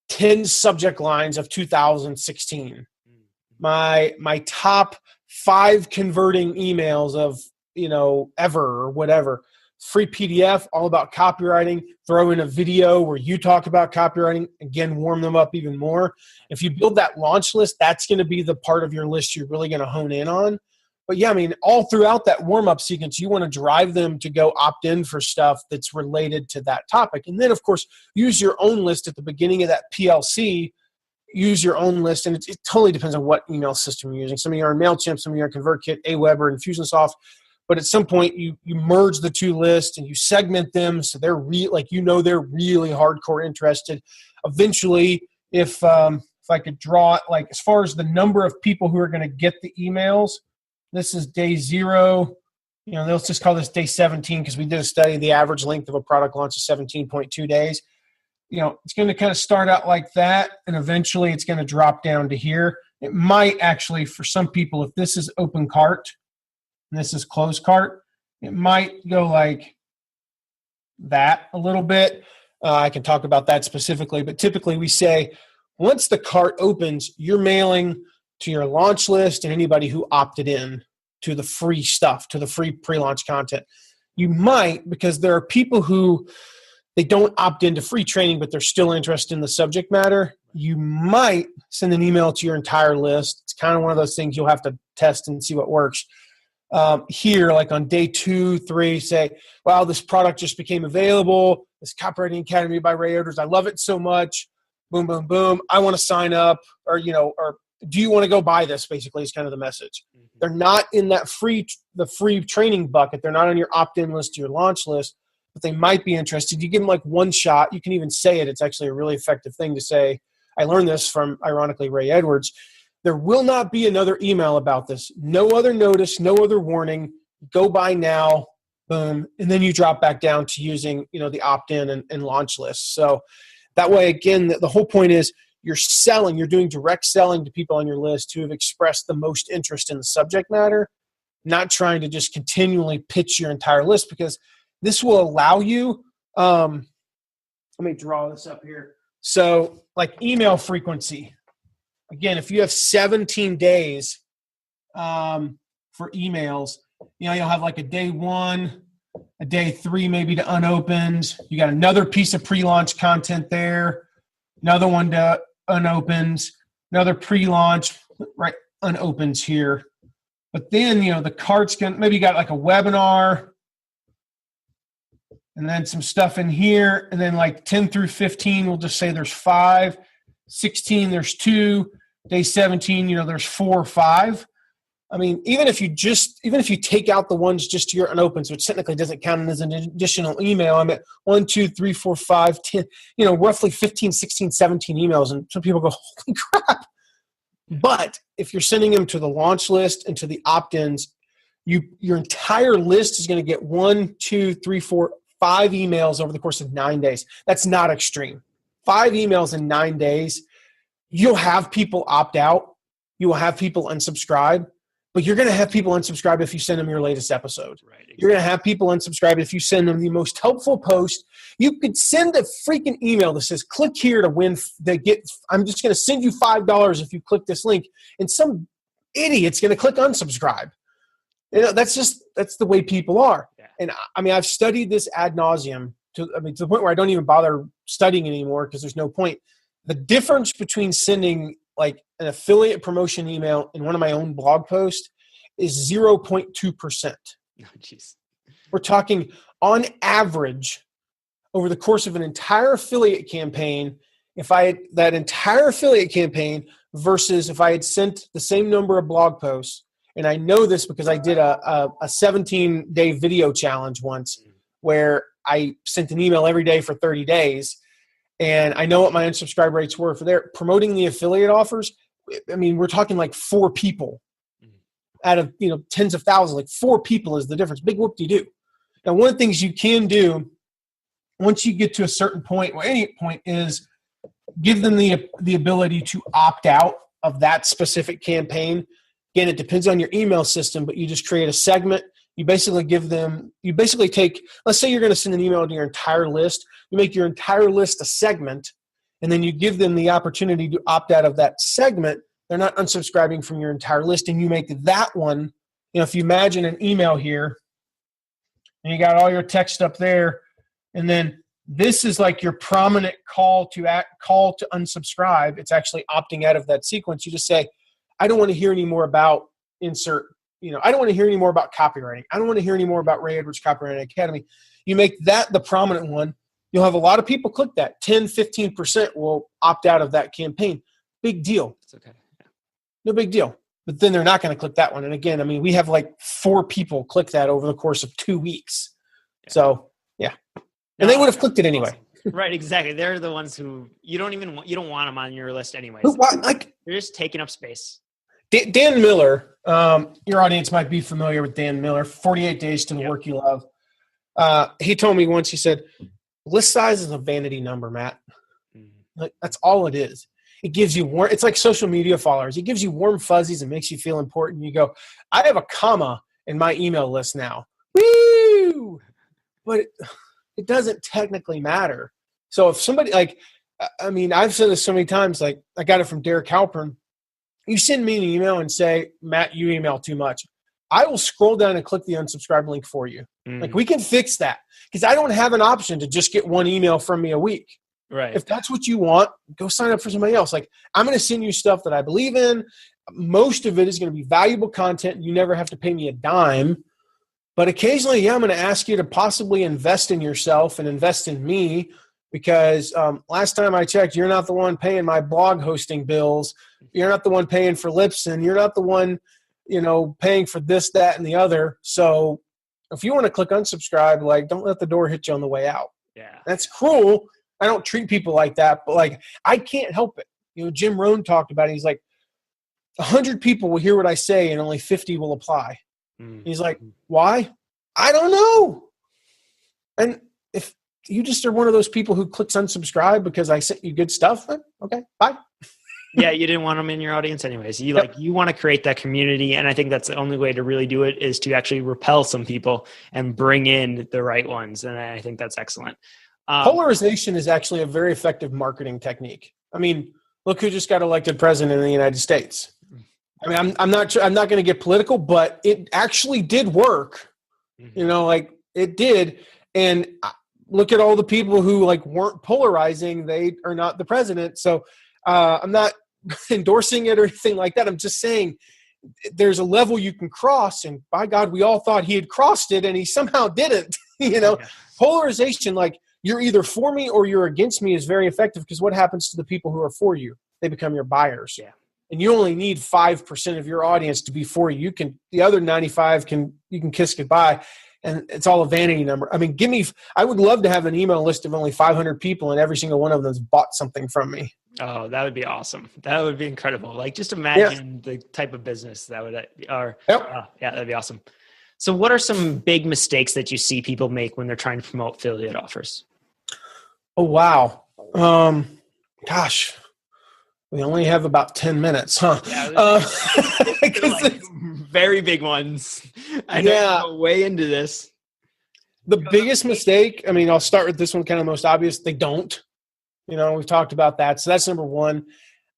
10 subject lines of 2016, my top 5 converting emails of, ever or whatever. Free PDF, all about copywriting. Throw in a video where you talk about copywriting. Again, warm them up even more. If you build that launch list, that's going to be the part of your list you're really going to hone in on. But yeah, I mean, all throughout that warm-up sequence, you want to drive them to go opt in for stuff that's related to that topic. And then, of course, use your own list at the beginning of that PLC. Use your own list, and it totally depends on what email system you're using. Some of you are in MailChimp, some of you are in ConvertKit, Aweber, Infusionsoft. But at some point, you merge the two lists and you segment them so they're they're really hardcore interested. Eventually, if I could draw it, like as far as the number of people who are going to get the emails, this is day 0. Let's just call this day 17 because we did a study. The average length of a product launch is 17.2 days. It's going to kind of start out like that, and eventually it's going to drop down to here. It might actually, for some people, if this is open cart, and this is closed cart, it might go like that a little bit. I can talk about that specifically, but typically we say once the cart opens, you're mailing to your launch list and anybody who opted in to the free stuff, to the free pre-launch content. You might, because there are people who they don't opt into free training, but they're still interested in the subject matter. You might send an email to your entire list. It's kind of one of those things you'll have to test and see what works. Here, like on day 2, 3, say, wow, this product just became available. This Copywriting Academy by Ray Edwards. I love it so much. Boom, boom, boom. I want to sign up, or do you want to go buy this? Basically, is kind of the message. Mm-hmm. They're not in that the free training bucket. They're not on your opt-in list, your launch list, but they might be interested. You give them like one shot. You can even say it. It's actually a really effective thing to say. I learned this from, ironically, Ray Edwards. There will not be another email about this. No other notice, no other warning. Go buy now, boom. And then you drop back down to using, the opt-in and launch lists. So that way, again, the whole point is you're selling, you're doing direct selling to people on your list who have expressed the most interest in the subject matter, not trying to just continually pitch your entire list, because this will allow you, let me draw this up here. So like email frequency, again, if you have 17 days for emails, you'll have like a day 1, a day 3, maybe to unopened. You got another piece of pre-launch content there, another one to unopened, another pre-launch, right, unopened here. But then, the cart's going to, maybe you got like a webinar and then some stuff in here. And then like 10 through 15, we'll just say there's 5, 16, there's 2, day 17, there's 4 or 5. I mean, even if you take out the ones just to your unopened, which technically doesn't count as an additional email, I'm at 1, 2, 3, 4, 5, 10, roughly 15, 16, 17 emails. And some people go, holy crap. But if you're sending them to the launch list and to the opt-ins, your entire list is going to get 1, 2, 3, 4, 5 emails over the course of 9 days. That's not extreme. 5 emails in 9 days. You'll have people opt out. You will have people unsubscribe. But you're going to have people unsubscribe if you send them your latest episode. Right, exactly. You're going to have people unsubscribe if you send them the most helpful post. You could send a freaking email that says, click here to win. I'm just going to send you $5 if you click this link. And some idiot's going to click unsubscribe. That's the way people are. Yeah. And I mean, I've studied this ad nauseum to the point where I don't even bother studying anymore because there's no point. The difference between sending like an affiliate promotion email in one of my own blog posts is 0.2%. Oh, geez. We're talking on average over the course of an entire affiliate campaign. If I had that entire affiliate campaign versus if I had sent the same number of blog posts, and I know this because I did a 17-day video challenge once where I sent an email every day for 30 days. And I know what my unsubscribe rates were for their promoting the affiliate offers. I mean, we're talking like 4 people out of, tens of thousands, like 4 people is the difference. Big whoop-de-doo. Now, one of the things you can do once you get to a certain point, or any point, is give them the ability to opt out of that specific campaign. Again, it depends on your email system, but you just create a segment. You basically take, let's say you're going to send an email to your entire list. You make your entire list a segment, and then you give them the opportunity to opt out of that segment. They're not unsubscribing from your entire list, and you make that one, if you imagine an email here, and you got all your text up there, and then this is like your prominent call to unsubscribe. It's actually opting out of that sequence. You just say, I don't want to hear any more about insert. I don't want to hear any more about copywriting. I don't want to hear any more about Ray Edwards Copywriting Academy. You make that the prominent one. You'll have a lot of people click that. 10, 15% will opt out of that campaign. Big deal. It's okay. Yeah. No big deal. But then they're not going to click that one. And again, I mean, we have like 4 people click that over the course of 2 weeks. Yeah. So, yeah. And they would have clicked it anyway. Right, exactly. They're the ones who you don't want them on your list anyways. They're just taking up space. Dan Miller, your audience might be familiar with Dan Miller, 48 Days to the Work You Love. He told me once, he said, list size is a vanity number, Matt. Like, that's all it is. It gives you it's like social media followers. It gives you warm fuzzies and makes you feel important. You go, I have a comma in my email list now. Woo! But it doesn't technically matter. So if somebody I've said this so many times, like I got it from Derek Halpern. You send me an email and say, Matt, you email too much. I will scroll down and click the unsubscribe link for you. Like, we can fix that because I don't have an option to just get 1 email from me a week. Right. If that's what you want, go sign up for somebody else. Like, I'm going to send you stuff that I believe in. Most of it is going to be valuable content. You never have to pay me a dime. But occasionally, I'm going to ask you to possibly invest in yourself and invest in me because last time I checked, you're not the one paying my blog hosting bills. You're not the one paying for Libsyn. You're not the one, paying for this, that, and the other. So if you want to click unsubscribe, like, don't let the door hit you on the way out. Yeah. That's cruel. I don't treat people like that, but like, I can't help it. Jim Rohn talked about it. He's like, 100 people will hear what I say and only 50 will apply. He's like, why? I don't know. And if you just are one of those people who clicks unsubscribe because I sent you good stuff, then okay, bye. Yeah, you didn't want them in your audience anyways. You want to create that community, and I think that's the only way to really do it is to actually repel some people and bring in the right ones. And I think that's excellent. Polarization is actually a very effective marketing technique. I mean, look who just got elected president in the United States. I mean, I'm not going to get political, but it actually did work. Mm-hmm. It did. And look at all the people who weren't polarizing. They are not the president. So I'm not endorsing it or anything like that. I'm just saying there's a level you can cross, and by God, we all thought he had crossed it, and he somehow didn't. Polarization, you're either for me or you're against me, is very effective, because what happens to the people who are for you? They become your buyers. Yeah. And you only need 5% of your audience to be for you. The other 95 you can kiss goodbye. And it's all a vanity number. I mean, I would love to have an email list of only 500 people, and every single one of them's bought something from me. Oh, that would be awesome. That would be incredible. Just imagine the type of business that would, that'd be awesome. So what are some big mistakes that you see people make when they're trying to promote affiliate offers? Oh, wow. Gosh, we only have about 10 minutes, huh? Yeah, very big ones. I know you go way into this. The biggest mistake, I'll start with this one, kind of most obvious. They don't. We've talked about that. So that's number one.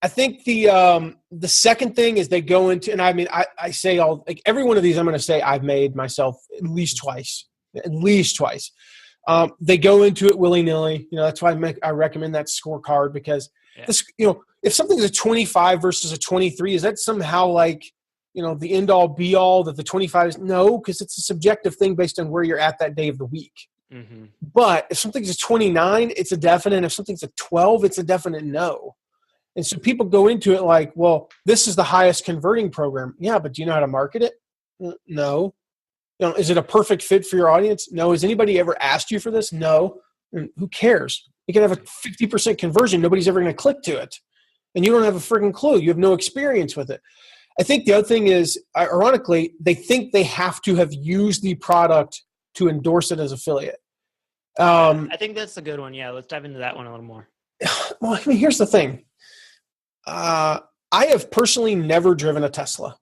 I think the second thing is they go into, and I say every one of these I'm going to say I've made myself at least twice. They go into it willy-nilly. That's why I recommend that scorecard, because if something's a 25 versus a 23, is that somehow the end all be all that the 25 is? No, because it's a subjective thing based on where you're at that day of the week. Mm-hmm. But if something's a 29, it's a definite. If something's a 12, it's a definite no. And so people go into it well, this is the highest converting program. Yeah, but do you know how to market it? No. Is it a perfect fit for your audience? No. Has anybody ever asked you for this? No. And who cares? You can have a 50% conversion. Nobody's ever going to click to it. And you don't have a freaking clue. You have no experience with it. I think the other thing is, ironically, they think they have to have used the product to endorse it as affiliate. I think that's a good one. Yeah, let's dive into that one a little more. Well, here's the thing. I have personally never driven a Tesla.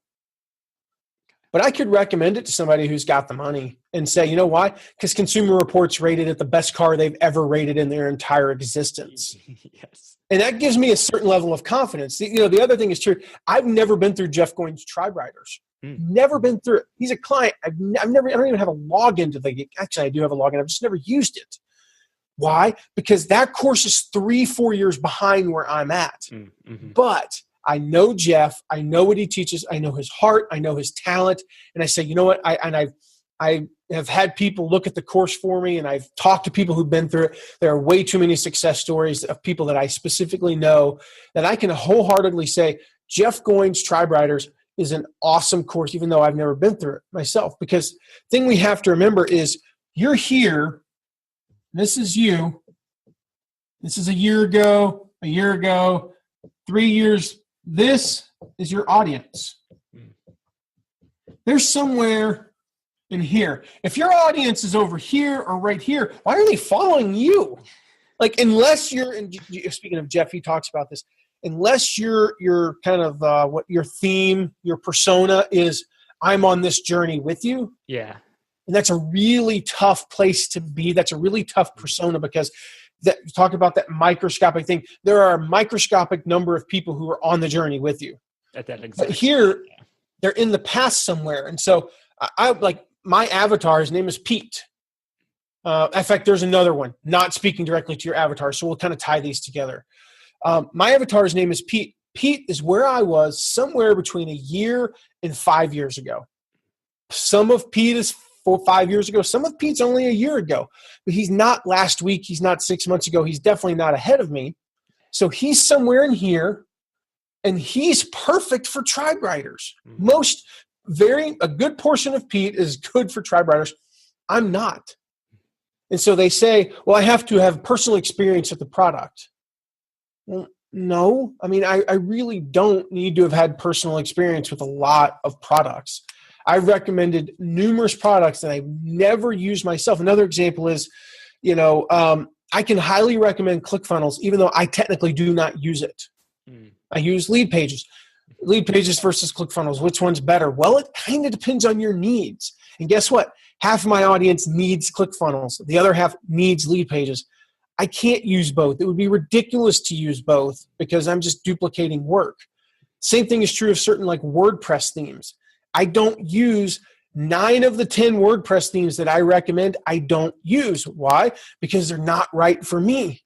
But I could recommend it to somebody who's got the money and say, you know why? Because Consumer Reports rated it the best car they've ever rated in their entire existence. Yes. And that gives me a certain level of confidence. The other thing is true. I've never been through Jeff Goins' Tribe Riders. Never been through it. He's a client. I don't even have a login to the. Actually, I do have a login. I've just never used it. Why? Because that course is 3-4 years behind where I'm at. Mm-hmm. But I know Jeff. I know what he teaches. I know his heart. I know his talent. And I say, you know what? I have had people look at the course for me, and I've talked to people who've been through it. There are way too many success stories of people that I specifically know that I can wholeheartedly say, Jeff Goins' Tribe Riders is an awesome course, even though I've never been through it myself. Because the thing we have to remember is you're here. This is you. This is a year ago, 3 years. This is your audience. They're somewhere in here. If your audience is over here or right here, why are they following you? Unless you're, and speaking of Jeff, he talks about this, unless you're kind of what your theme, your persona is, I'm on this journey with you. Yeah. And that's a really tough place to be. That's a really tough persona, because talk about that microscopic thing. There are a microscopic number of people who are on the journey with you. At that exact. But here, they're in the past somewhere. And so I my avatar, his name is Pete. In fact, there's another one, not speaking directly to your avatar. So we'll kind of tie these together. My avatar's name is Pete. Pete is where I was somewhere between a year and 5 years ago. Some of Pete is 5 years ago. Some of Pete's only a year ago. But he's not last week. He's not 6 months ago. He's definitely not ahead of me. So he's somewhere in here, and he's perfect for Tribe Riders. A good portion of Pete is good for Tribe Riders. I'm not. And so they say, well, I have to have personal experience with the product. Well, no. I really don't need to have had personal experience with a lot of products. I recommended numerous products that I've never used myself. Another example is, I can highly recommend ClickFunnels, even though I technically do not use it. I use lead pages. Lead pages versus ClickFunnels. Which one's better? Well, it kind of depends on your needs. And guess what? Half of my audience needs ClickFunnels. The other half needs lead pages. I can't use both. It would be ridiculous to use both because I'm just duplicating work. Same thing is true of certain like WordPress themes. I don't use 9 of the 10 WordPress themes that I recommend. I don't use. Why? Because they're not right for me.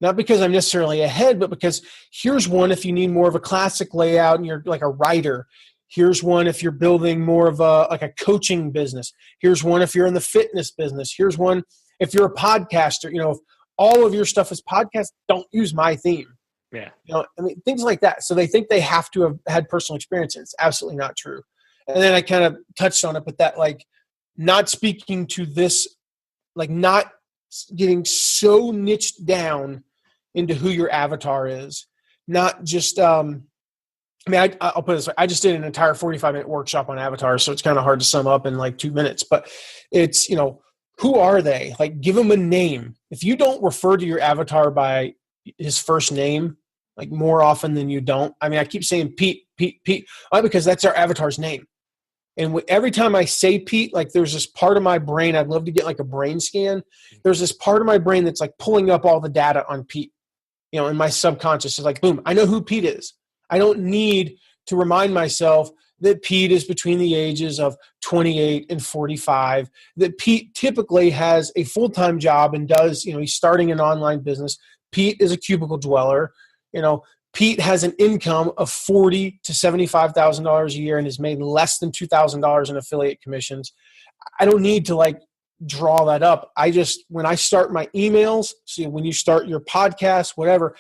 Not because I'm necessarily ahead, but because here's one if you need more of a classic layout and you're like a writer. Here's one if you're building more of a coaching business. Here's one if you're in the fitness business. Here's one if you're a podcaster. If all of your stuff is podcast, don't use my theme. Yeah. Things like that. So they think they have to have had personal experience. It's absolutely not true. And then I kind of touched on it, but that like not speaking to this, like not getting so niched down into who your avatar is, not just, I'll put it this way. I just did an entire 45-minute workshop on avatars, so it's kind of hard to sum up in like 2 minutes, but it's, who are they? Like give them a name. If you don't refer to your avatar by his first name, like more often than you don't. I keep saying Pete. Why? Because that's our avatar's name. And every time I say Pete, like there's this part of my brain, I'd love to get like a brain scan. There's this part of my brain that's like pulling up all the data on Pete, in my subconscious. Is like, boom, I know who Pete is. I don't need to remind myself that Pete is between the ages of 28 and 45, that Pete typically has a full-time job and does, he's starting an online business. Pete is a cubicle dweller. Pete has an income of $40,000 to $75,000 a year and has made less than $2,000 in affiliate commissions. I don't need to like draw that up. When I start my emails, see when you start your podcast, whatever,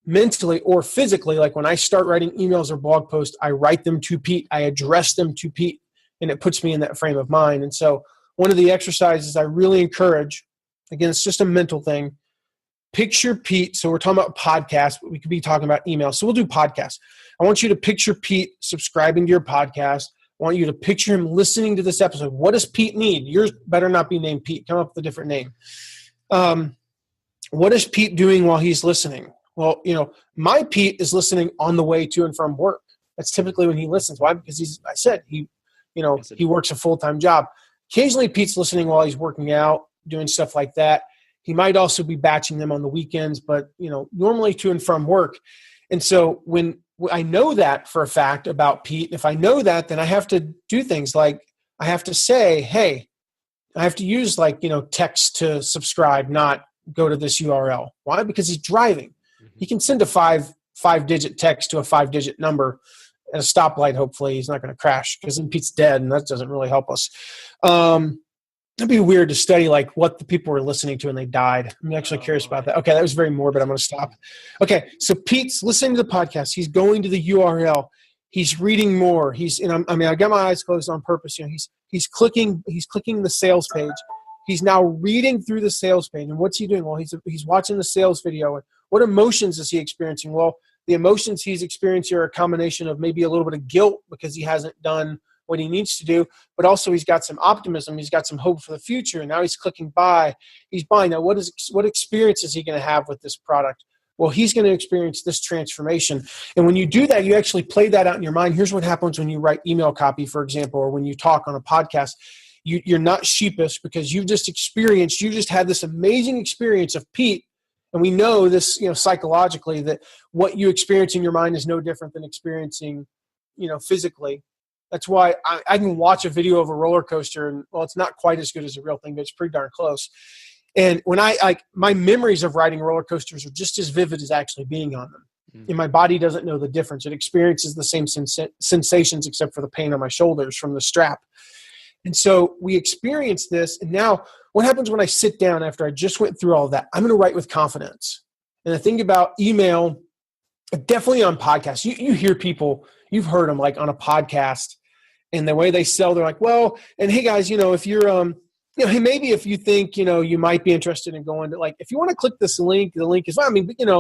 mentally or physically, like when I start writing emails or blog posts, I write them to Pete. I address them to Pete, and it puts me in that frame of mind. And so one of the exercises I really encourage, again, it's just a mental thing, picture Pete. So we're talking about podcasts, but we could be talking about email. So we'll do podcasts. I want you to picture Pete subscribing to your podcast. I want you to picture him listening to this episode. What does Pete need? Yours better not be named Pete. Come up with a different name. What is Pete doing while he's listening? Well, my Pete is listening on the way to and from work. That's typically when he listens. Why? Because he works a full-time job. Occasionally Pete's listening while he's working out, doing stuff like that. He might also be batching them on the weekends, but normally to and from work. And so when I know that for a fact about Pete, if I know that, then I have to do things like I have to say, hey, I have to use text to subscribe, not go to this URL. Why? Because he's driving. He can send a five-digit text to a 5-digit number at a stoplight. Hopefully he's not going to crash because then Pete's dead, and that doesn't really help us. It'd be weird to study like what the people were listening to and they died. I'm actually curious about that. Okay, that was very morbid. I'm going to stop. Okay, so Pete's listening to the podcast. He's going to the URL. He's reading more. I got my eyes closed on purpose. He's clicking the sales page. He's now reading through the sales page. And what's he doing? Well, he's watching the sales video. And what emotions is he experiencing? Well, the emotions he's experiencing are a combination of maybe a little bit of guilt because he hasn't done what he needs to do, but also he's got some optimism. He's got some hope for the future. And now he's clicking buy. He's buying. Now, what experience is he going to have with this product? Well, he's going to experience this transformation. And when you do that, you actually play that out in your mind. Here's what happens when you write email copy, for example, or when you talk on a podcast. You're not sheepish because you've just had this amazing experience of Pete. And we know this, psychologically, that what you experience in your mind is no different than experiencing, physically. That's why I can watch a video of a roller coaster and, well, it's not quite as good as a real thing, but it's pretty darn close. And when my memories of riding roller coasters are just as vivid as actually being on them. Mm-hmm. And my body doesn't know the difference. It experiences the same sensations except for the pain on my shoulders from the strap. And so we experience this. And now what happens when I sit down after I just went through all of that? I'm going to write with confidence. And the thing about email, definitely on podcasts, you hear people, you've heard them like on a podcast and the way they sell, they're like, well, and hey guys, if you're, hey, maybe if you think, you might be interested in going to if you want to click this link, the link is, and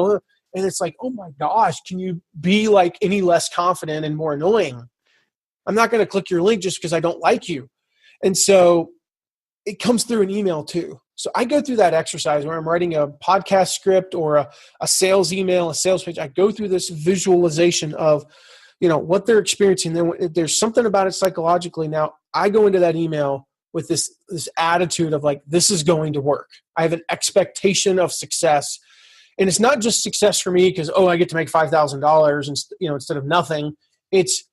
it's like, oh my gosh, can you be like any less confident and more annoying? I'm not going to click your link just because I don't like you. And so it comes through an email too. So I go through that exercise where I'm writing a podcast script or a sales email, a sales page. I go through this visualization of, what they're experiencing. Then there's something about it psychologically. Now I go into that email with this attitude of like, this is going to work. I have an expectation of success. And it's not just success for me because, I get to make $5,000 and, instead of nothing. It's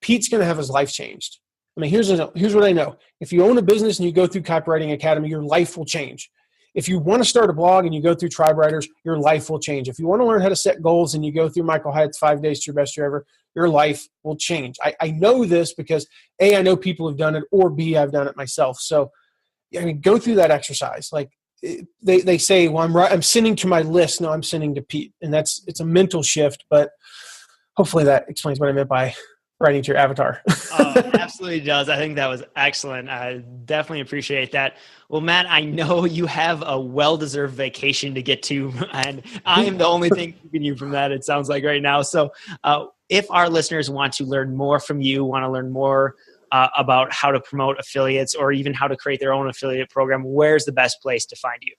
Pete's going to have his life changed. I mean, here's what I know. If you own a business and you go through Copywriting Academy, your life will change. If you want to start a blog and you go through Tribe Writers, your life will change. If you want to learn how to set goals and you go through Michael Hyatt's 5 Days to Your Best Year Ever, your life will change. I know this because A, I know people have done it, or B, I've done it myself. So, go through that exercise. Like they say, well, I'm sending to my list. No, I'm sending to Pete. And it's a mental shift, but hopefully that explains what I meant by writing to your avatar. Absolutely does. I think that was excellent. I definitely appreciate that. Well, Matt, I know you have a well-deserved vacation to get to, and I am the only thing keeping you from that, it sounds like right now. So if our listeners want to learn more from you, want to learn more about how to promote affiliates or even how to create their own affiliate program, where's the best place to find you?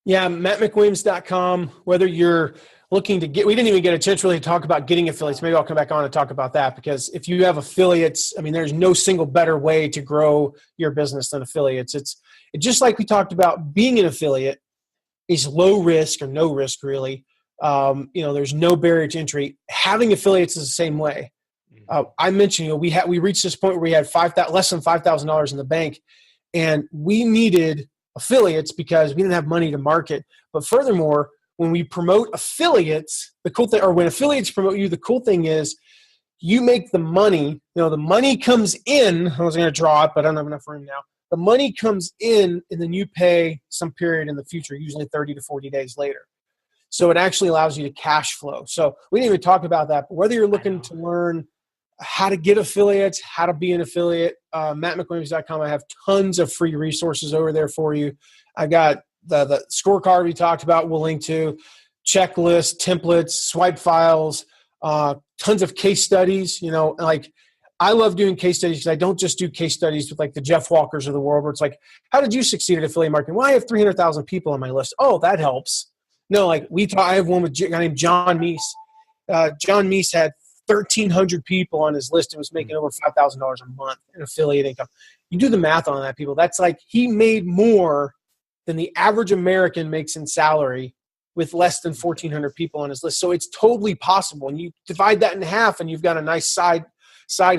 Yeah, MattMcWilliams.com, whether you're looking to we didn't even get a chance really to talk about getting affiliates. Maybe I'll come back on and talk about that, because if you have affiliates, there's no single better way to grow your business than affiliates. It's just like we talked about, being an affiliate is low risk or no risk really. There's no barrier to entry. Having affiliates is the same way. I mentioned, we reached this point where we had less than $5,000 in the bank, and we needed affiliates because we didn't have money to market. But furthermore, when we promote affiliates, when affiliates promote you, the cool thing is you make the money. The money comes in. I was going to draw it, but I don't have enough room now. The money comes in, and then you pay some period in the future, usually 30 to 40 days later. So it actually allows you to cash flow. So we didn't even talk about that, but whether you're looking to learn how to get affiliates, how to be an affiliate, MattMcWilliams.com, I have tons of free resources over there for you. I got the scorecard we talked about, we'll link to, checklists, templates, swipe files, tons of case studies. I love doing case studies because I don't just do case studies with like the Jeff Walkers of the world where it's like, how did you succeed at affiliate marketing? Well, I have 300,000 people on my list. Oh, that helps. No, I have one with a guy named John Meese. John Meese had 1,300 people on his list and was making over $5,000 a month in affiliate income. You do the math on that, people. That's like he made more than the average American makes in salary with less than 1,400 people on his list. So it's totally possible. And you divide that in half and you've got a nice side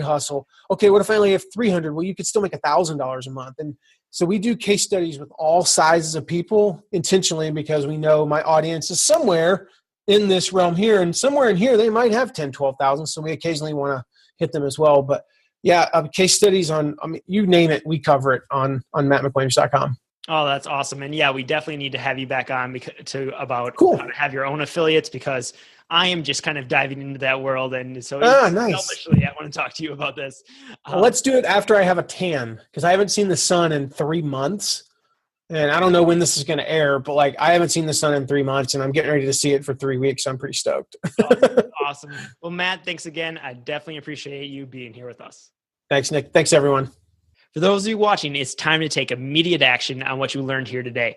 hustle. Okay, what if I only have 300? Well, you could still make $1,000 a month. And so we do case studies with all sizes of people intentionally because we know my audience is somewhere in this realm here, and somewhere in here they might have 10, 12,000. So we occasionally want to hit them as well. But yeah, case studies on, you name it, we cover it on MattMcWilliams.com. Oh, that's awesome. And yeah, we definitely need to have you back on about cool. How to have your own affiliates, because I am just kind of diving into that world. And so nice. Selfishly, I want to talk to you about this. Well, let's do it after I have a tan, because I haven't seen the sun in 3 months. And I don't know when this is going to air, but I haven't seen the sun in 3 months and I'm getting ready to see it for 3 weeks. So I'm pretty stoked. Awesome. Well, Matt, thanks again. I definitely appreciate you being here with us. Thanks, Nick. Thanks, everyone. For those of you watching, it's time to take immediate action on what you learned here today.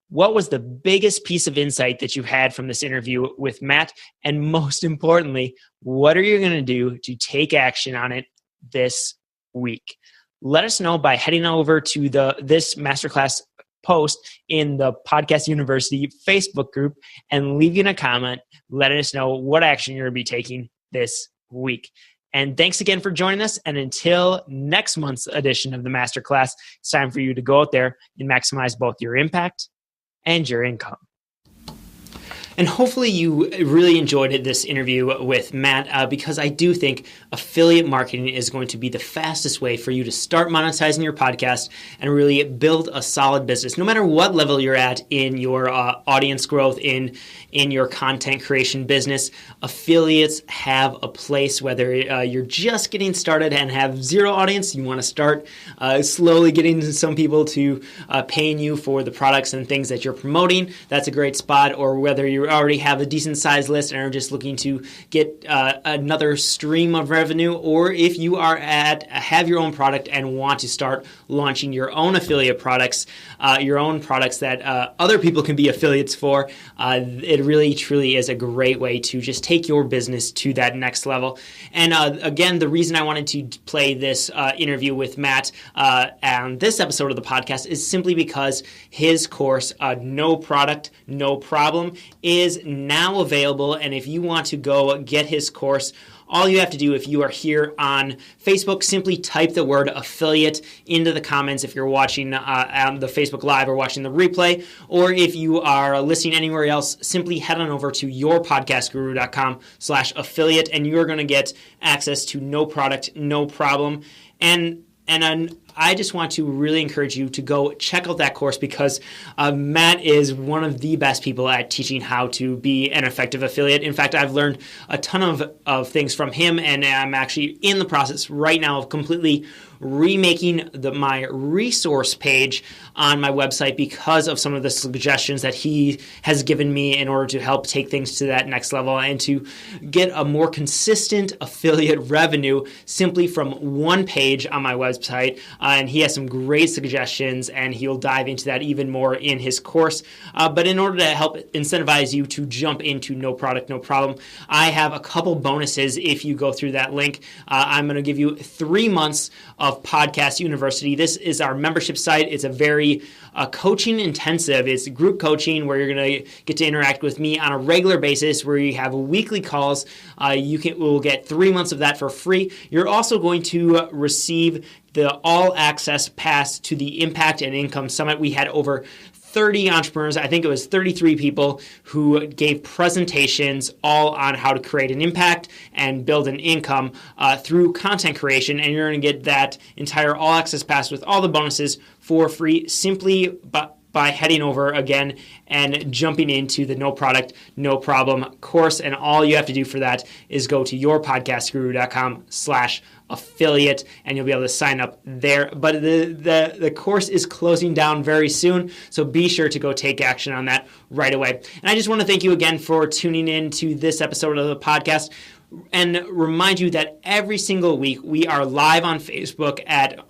What was the biggest piece of insight that you had from this interview with Matt? And most importantly, what are you going to do to take action on it this week? Let us know by heading over to this masterclass post in the Podcast University Facebook group and leaving a comment, letting us know what action you're going to be taking this week. And thanks again for joining us. And until next month's edition of the Masterclass, it's time for you to go out there and maximize both your impact and your income. And hopefully you really enjoyed this interview with Matt because I do think affiliate marketing is going to be the fastest way for you to start monetizing your podcast and really build a solid business. No matter what level you're at in your audience growth, in your content creation business, affiliates have a place. Whether you're just getting started and have zero audience, you want to start slowly getting some people to paying you for the products and things that you're promoting, that's a great spot. Or whether you're you already have a decent sized list and are just looking to get another stream of revenue, or if you are have your own product and want to start launching your own affiliate products, your own products that other people can be affiliates for, it really truly is a great way to just take your business to that next level. And again, the reason I wanted to play this interview with Matt on this episode of the podcast is simply because his course, No Product, No Problem, is now available. And if you want to go get his course, all you have to do, if you are here on Facebook, simply type the word affiliate into the comments if you're watching on the Facebook Live or watching the replay. Or if you are listening anywhere else, simply head on over to yourpodcastguru.com/affiliate, and you're going to get access to No Product, No Problem. And I just want to really encourage you to go check out that course, because Matt is one of the best people at teaching how to be an effective affiliate. In fact, I've learned a ton of things from him, and I'm actually in the process right now of completely remaking my resource page on my website because of some of the suggestions that he has given me in order to help take things to that next level and to get a more consistent affiliate revenue simply from one page on my website. And he has some great suggestions, and he'll dive into that even more in his course. But in order to help incentivize you to jump into No Product, No Problem, I have a couple bonuses if you go through that link. I'm going to give you 3 months of Podcast University. This is our membership site. It's a very coaching intensive. It's group coaching where you're going to get to interact with me on a regular basis, where you have weekly calls. We'll get 3 months of that for free. You're also going to receive the all access pass to the Impact and Income Summit. We had over 30 entrepreneurs, I think it was 33 people, who gave presentations all on how to create an impact and build an income through content creation. And you're going to get that entire all access pass with all the bonuses for free simply by heading over again and jumping into the No Product, No Problem course. And all you have to do for that is go to yourpodcastguru.com/affiliate, and you'll be able to sign up there. But the course is closing down very soon, so be sure to go take action on that right away. And I just want to thank you again for tuning in to this episode of the podcast, and remind you that every single week we are live on Facebook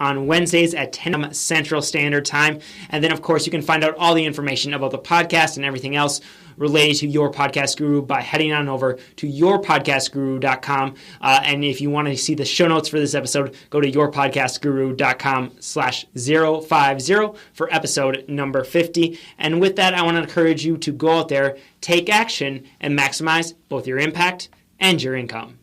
on Wednesdays at 10 a.m. Central Standard Time. And then, of course, you can find out all the information about the podcast and everything else related to Your Podcast Guru by heading on over to yourpodcastguru.com. And if you want to see the show notes for this episode, go to yourpodcastguru.com/050 for episode number 50. And with that, I want to encourage you to go out there, take action, and maximize both your impact and your income.